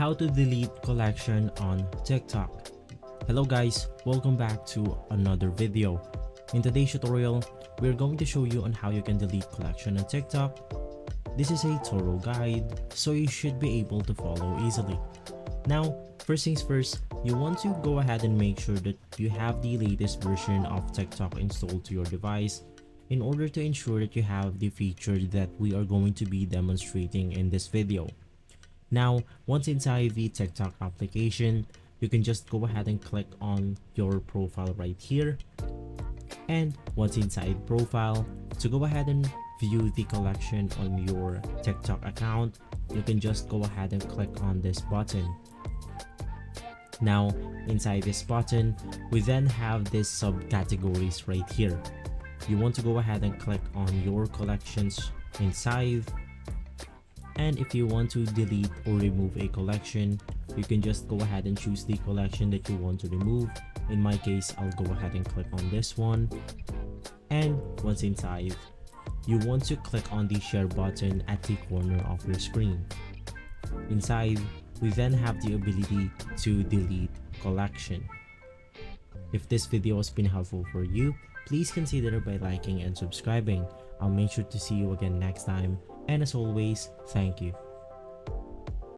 how to delete collection on TikTok. Hello guys, welcome back to another video. In today's tutorial, we're going to show you on how you can delete collection on TikTok. This is a thorough guide, so you should be able to follow easily. Now, first things first, you want to go ahead and make sure that you have the latest version of TikTok installed to your device in order to ensure that you have the feature that we are going to be demonstrating in this video. Now, once inside the TikTok application, you can just go ahead and click on your profile right here. And once inside profile, to go ahead and view the collection on your TikTok account, you can just go ahead and click on this button. Now, inside this button, we then have these subcategories right here. You want to go ahead and click on your collections inside. And if you want to delete or remove a collection, you can just go ahead and choose the collection that you want to remove. In my case, I'll go ahead and click on this one. And once inside, you want to click on the share button at the corner of your screen. Inside, we then have the ability to delete collection. If this video has been helpful for you, please consider by liking and subscribing. I'll make sure to see you again next time. And as always, thank you.